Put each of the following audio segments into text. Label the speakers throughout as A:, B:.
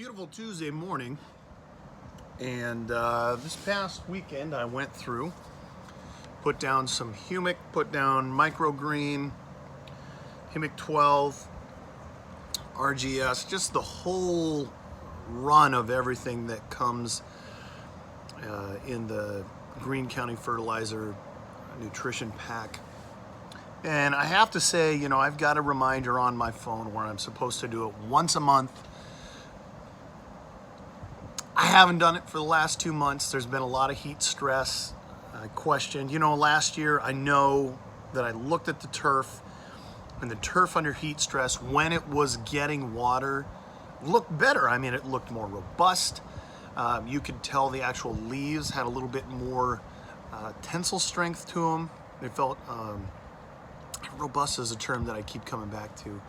A: beautiful Tuesday morning, and this past weekend I went through, put down some humic, put down microgreen, humic 12, RGS, just the whole run of everything that comes in the Greene County Fertilizer nutrition pack. And I have to say, you know, I've got a reminder on my phone where I'm supposed to do it once a month. I haven't done it for the last 2 months. There's been a lot of heat stress. I questioned, you know, last year I know that I looked at the turf, and the turf under heat stress, when it was getting water, looked better. I mean, it looked more robust. You could tell the actual leaves had a little bit more tensile strength to them. They felt, robust is a term that I keep coming back to.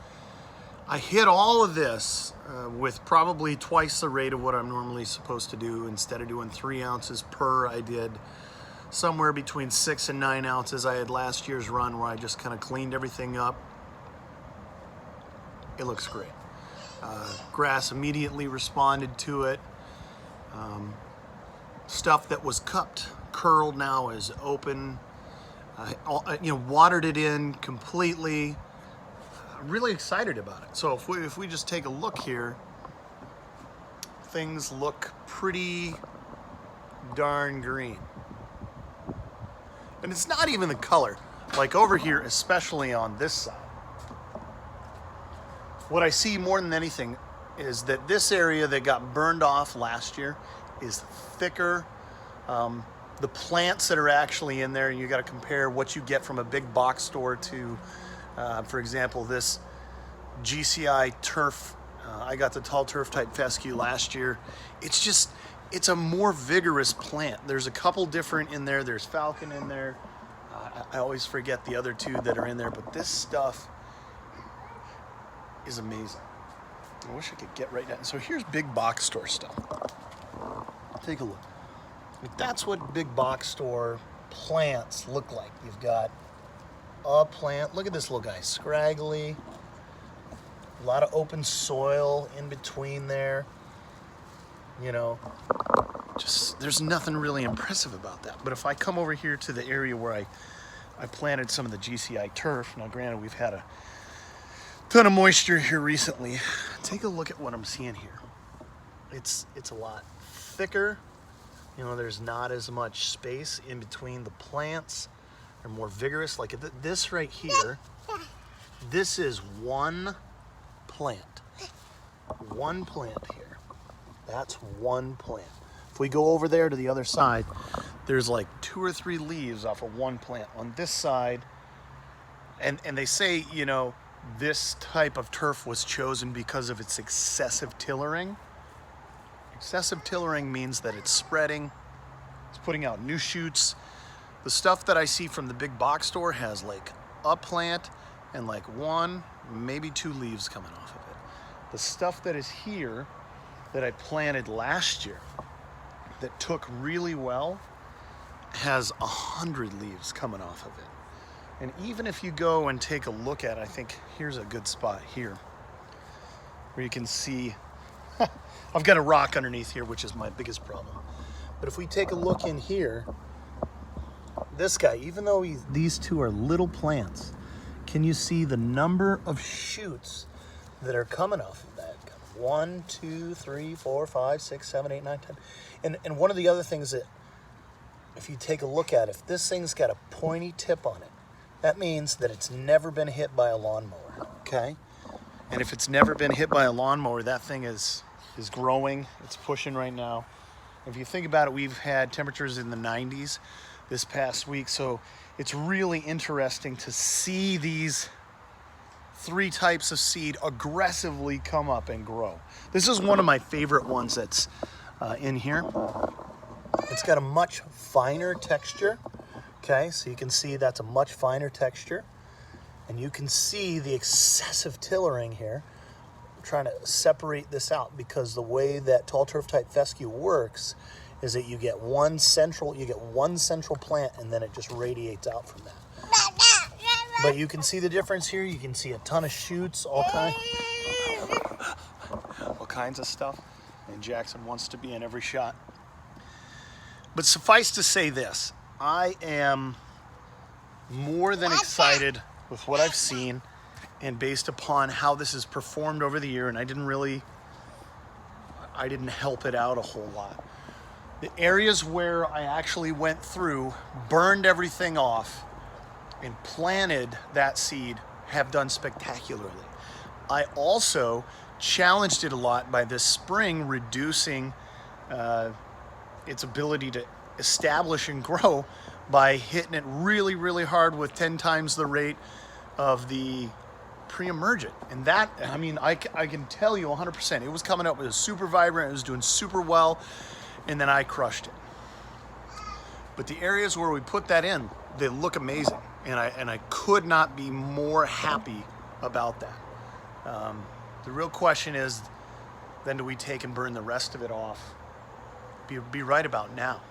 A: I hit all of this with probably twice the rate of what I'm normally supposed to do. Instead of doing 3 ounces per, I did somewhere between 6 and 9 ounces. I had last year's run where I just kind of cleaned everything up. It looks great. Grass immediately responded to it. Stuff that was cupped, curled now is open. Watered it in completely. Really excited about it. So if we just take a look here, things look pretty darn green. And it's not even the color. Like over here, especially on this side, what I see more than anything is that this area that got burned off last year is thicker. The plants that are actually in there, and you got to compare what you get from a big box store to, for example, this GCI turf. I got the tall turf type fescue last year. It's a more vigorous plant. There's a couple different in there. There's Falcon in there. I always forget the other two that are in there, but this stuff is amazing. I wish I could get right down. So here's big box store stuff. Take a look. That's what big box store plants look like. You've got a plant. Look at this little guy, scraggly. A lot of open soil in between there. You know, just there's nothing really impressive about that. But if I come over here to the area where I planted some of the GCI turf, now granted we've had a ton of moisture here recently. Take a look at what I'm seeing here. It's a lot thicker. You know, there's not as much space in between the plants. They're more vigorous. Like this right here, this is one plant. One plant here. That's one plant. If we go over there to the other side, there's like 2 or 3 leaves off of one plant. On this side, and they say, you know, this type of turf was chosen because of its excessive tillering. Excessive tillering means that it's spreading, it's putting out new shoots. The stuff that I see from the big box store has like a plant and like 1, maybe 2 leaves coming off of it. The stuff that is here that I planted last year that took really well has 100 leaves coming off of it. And even if you go and take a look at it, I think here's a good spot here where you can see I've got a rock underneath here, which is my biggest problem. But if we take a look in here, this guy, even though these two are little plants, can you see the number of shoots that are coming off of that? 1, 2, 3, 4, 5, 6, 7, 8, 9, 10. And one of the other things that, if you take a look at, if this thing's got a pointy tip on it, that means that it's never been hit by a lawnmower, okay? And if it's never been hit by a lawnmower, that thing is growing, it's pushing right now. If you think about it, we've had temperatures in the 90s this past week, so it's really interesting to see these 3 types of seed aggressively come up and grow. This is one of my favorite ones that's in here. It's got a much finer texture, okay? So you can see that's a much finer texture. And you can see the excessive tillering here. I'm trying to separate this out because the way that tall turf type fescue works is that you get one central plant and then it just radiates out from that. But you can see the difference here. You can see a ton of shoots, all kinds of stuff. And Jackson wants to be in every shot. But suffice to say this, I am more than excited with what I've seen, and based upon how this has performed over the year, and I didn't help it out a whole lot. The areas where I actually went through, burned everything off, and planted that seed have done spectacularly. I also challenged it a lot by this spring reducing its ability to establish and grow by hitting it really, really hard with 10 times the rate of the pre-emergent. And that, I mean, I can tell you 100%, it was coming up, it was super vibrant, it was doing super well, and then I crushed it. But the areas where we put that in, they look amazing, and I could not be more happy about that. The real question is, then do we take and burn the rest of it off? Be right about now.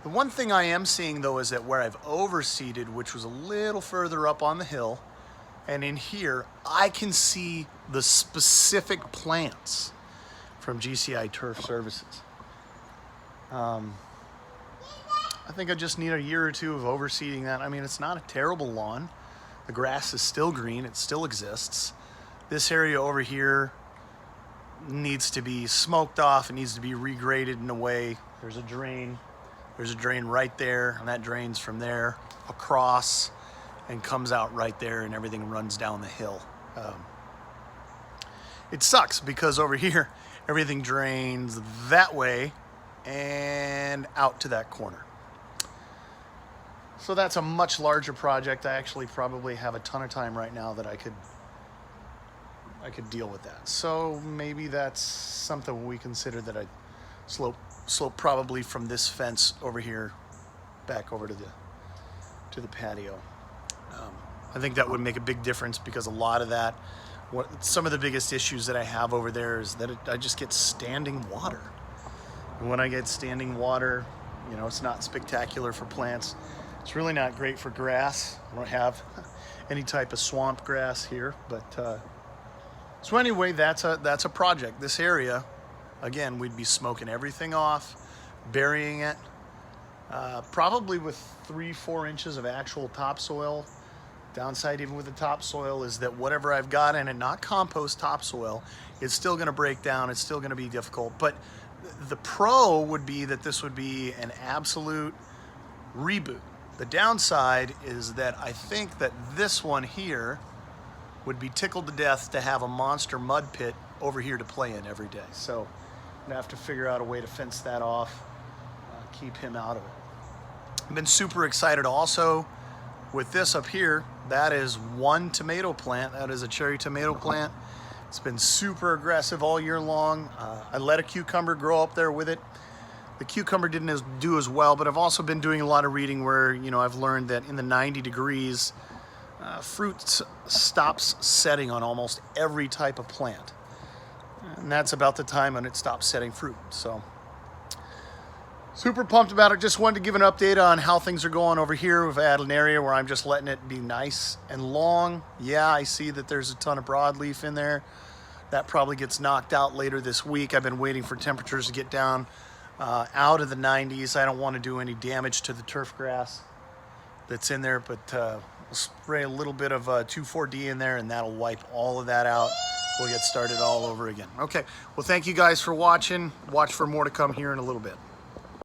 A: The one thing I am seeing though is that where I've overseeded, which was a little further up on the hill, and in here, I can see the specific plants from GCI Turf Services. I think I just need a year or two of overseeding that. I mean, it's not a terrible lawn. The grass is still green, it still exists. This area over here needs to be smoked off, it needs to be regraded in a way. There's a drain right there, and that drains from there across and comes out right there, and everything runs down the hill. It sucks because over here, everything drains that way and out to that corner. So that's a much larger project. I actually probably have a ton of time right now that I could deal with that. So maybe that's something we consider, that I slope probably from this fence over here back over to the patio. I think that would make a big difference, because a lot of that, some of the biggest issues that I have over there is that I just get standing water. And when I get standing water, you know, it's not spectacular for plants. It's really not great for grass. I don't have any type of swamp grass here, but so anyway, that's a project. This area, again, we'd be smoking everything off, burying it, probably with 3-4 inches of actual topsoil. Downside even with the topsoil is that whatever I've got in it, not compost, topsoil, it's still gonna break down, it's still gonna be difficult. But the pro would be that this would be an absolute reboot. The downside is that I think that this one here would be tickled to death to have a monster mud pit over here to play in every day. So I'm gonna have to figure out a way to fence that off, keep him out of it. I've been super excited also with this up here. That is one tomato plant. That is a cherry tomato plant. It's been super aggressive all year long. I let a cucumber grow up there with it. The cucumber didn't do as well, but I've also been doing a lot of reading where, you know, I've learned that in the 90 degrees, fruit stops setting on almost every type of plant. And that's about the time when it stops setting fruit. So super pumped about it. Just wanted to give an update on how things are going over here. We've had an area where I'm just letting it be nice and long. Yeah, I see that there's a ton of broadleaf in there. That probably gets knocked out later this week. I've been waiting for temperatures to get down out of the 90s. I don't want to do any damage to the turf grass that's in there, but we'll spray a little bit of 2,4-D in there, and that'll wipe all of that out. We'll get started all over again. Okay, well, thank you guys for watching. Watch for more to come here in a little bit.